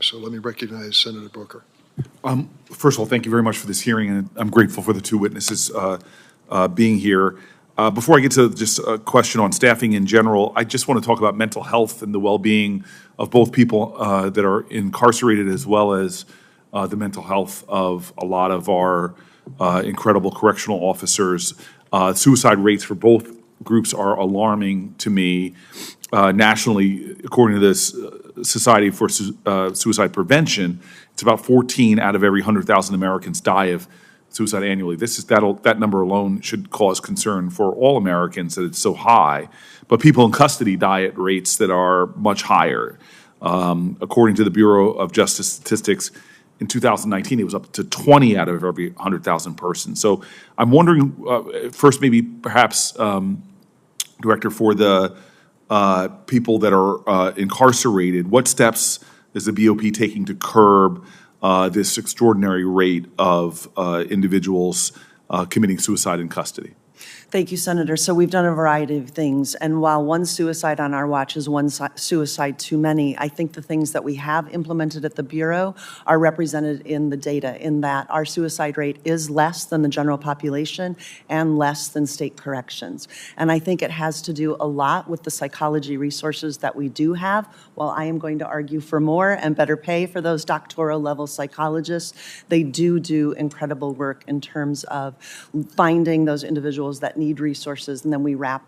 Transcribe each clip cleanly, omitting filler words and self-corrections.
So let me recognize Senator Booker. First of all, thank you very much for this hearing, and I'm grateful for the two witnesses being here. Before I get to just a question on staffing in general, I just want to talk about mental health and the well-being of both people that are incarcerated as well as the mental health of a lot of our incredible correctional officers. Suicide rates for both groups are alarming to me. Nationally, according to this Society for Suicide Prevention, it's about 14 out of every 100,000 Americans die of suicide annually. That number alone should cause concern for all Americans that it's so high. But people in custody die at rates that are much higher. According to the Bureau of Justice Statistics, in 2019, it was up to 20 out of every 100,000 persons. So I'm wondering, first, maybe perhaps, Director, for the people that are incarcerated, what steps is the BOP taking to curb this extraordinary rate of individuals committing suicide in custody? Thank you, Senator. So we've done a variety of things, and while one suicide on our watch is one suicide too many, I think the things that we have implemented at the Bureau are represented in the data, in that our suicide rate is less than the general population and less than state corrections. And I think it has to do a lot with the psychology resources that we do have. While I am going to argue for more and better pay for those doctoral level psychologists, they do incredible work in terms of finding those individuals that need resources, and then we wrap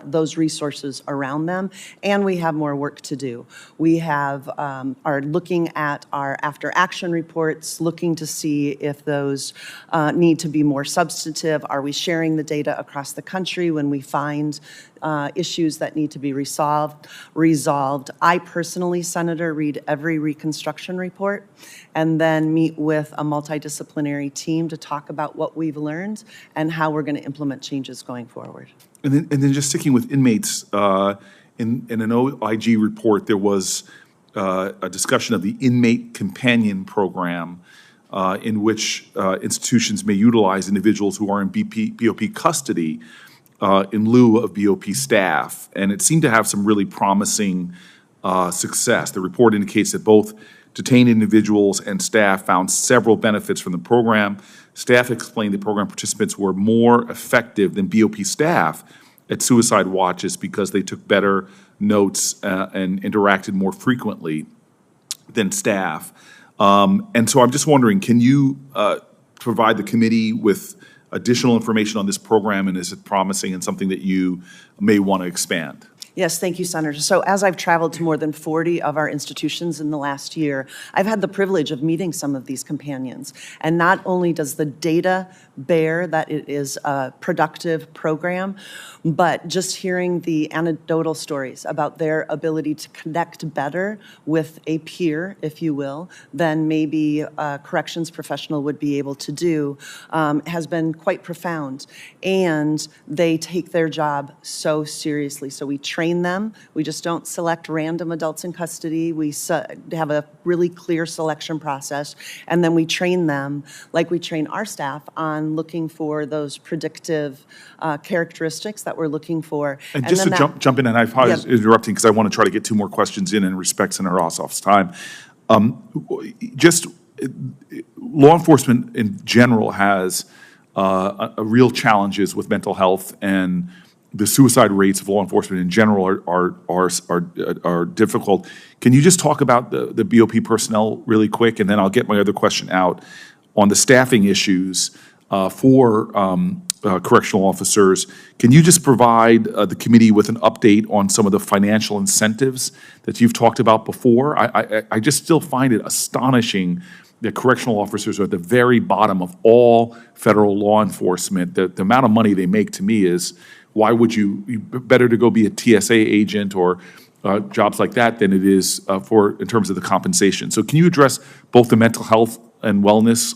those resources around them, and we have more work to do. We are looking at our after action reports, looking to see if those need to be more substantive. Are we sharing the data across the country when we find issues that need to be resolved? I personally, Senator, read every reconstruction report and then meet with a multidisciplinary team to talk about what we've learned and how we're going to implement changes going forward. And then just sticking with inmates, in an OIG report, there was a discussion of the Inmate Companion Program, in which institutions may utilize individuals who are in BOP custody in lieu of BOP staff. And it seemed to have some really promising success. The report indicates that both detained individuals and staff found several benefits from the program. Staff explained that program participants were more effective than BOP staff at suicide watches because they took better notes and interacted more frequently than staff. And so I'm just wondering, can you provide the committee with additional information on this program, and is it promising and something that you may want to expand? Yes, thank you, Senator. So as I've traveled to more than 40 of our institutions in the last year, I've had the privilege of meeting some of these companions. And not only does the data bear that it is a productive program, but just hearing the anecdotal stories about their ability to connect better with a peer, if you will, than maybe a corrections professional would be able to do has been quite profound. And they take their job so seriously. So we train them. We just don't select random adults in custody. We have a really clear selection process, and then we train them like we train our staff on looking for those predictive characteristics that we're looking for. And just to jump in, and I apologize interrupting because I want to try to get two more questions in respect Senator Ossoff's time. Just law enforcement in general has a real challenges with mental health, and the suicide rates of law enforcement in general are difficult. Can you just talk about the BOP personnel really quick, and then I'll get my other question out on the staffing issues for correctional officers. Can you just provide the committee with an update on some of the financial incentives that you've talked about before? I just still find it astonishing that correctional officers are at the very bottom of all federal law enforcement. The amount of money they make, to me, is why would you better to go be a TSA agent or jobs like that than it is in terms of the compensation. So can you address both the mental health and wellness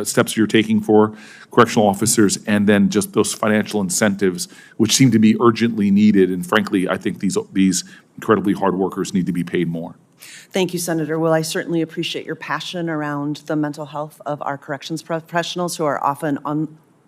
steps you're taking for correctional officers, and then just those financial incentives, which seem to be urgently needed? And frankly, I think these incredibly hard workers need to be paid more. Thank you, Senator. Well, I certainly appreciate your passion around the mental health of our corrections professionals, who are often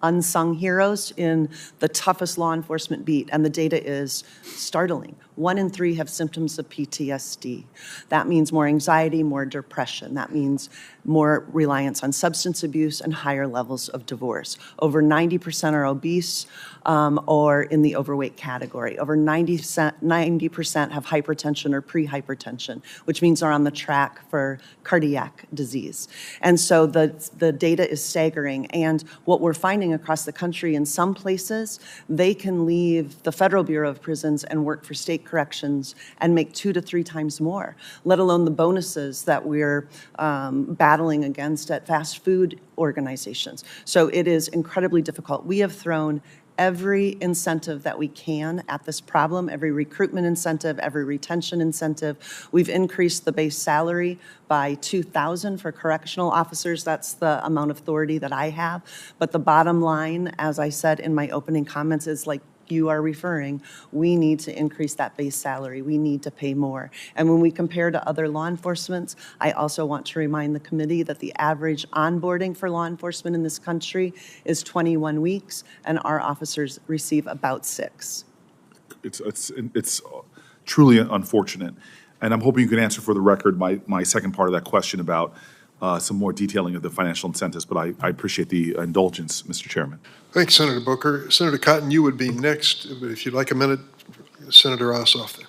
unsung heroes in the toughest law enforcement beat, and the data is startling. 1 in 3 have symptoms of PTSD. That means more anxiety, more depression. That means more reliance on substance abuse and higher levels of divorce. Over 90% are obese or in the overweight category. Over 90% have hypertension or pre-hypertension, which means they're on the track for cardiac disease. And so the data is staggering. And what we're finding across the country, in some places, they can leave the Federal Bureau of Prisons and work for state corrections and make 2 to 3 times more, let alone the bonuses that we're battling against at fast food organizations. So it is incredibly difficult. We have thrown every incentive that we can at this problem, every recruitment incentive, every retention incentive. We've increased the base salary by $2,000 for correctional officers. That's the amount of authority that I have. But the bottom line, as I said in my opening comments, is like you are referring, we need to increase that base salary. We need to pay more. And when we compare to other law enforcement, I also want to remind the committee that the average onboarding for law enforcement in this country is 21 weeks, and our officers receive about 6. It's truly unfortunate. And I'm hoping you can answer for the record my second part of that question about some more detailing of the financial incentives, but I appreciate the indulgence, Mr. Chairman. Thanks, Senator Booker. Senator Cotton, you would be next, but if you'd like a minute, Senator Ossoff.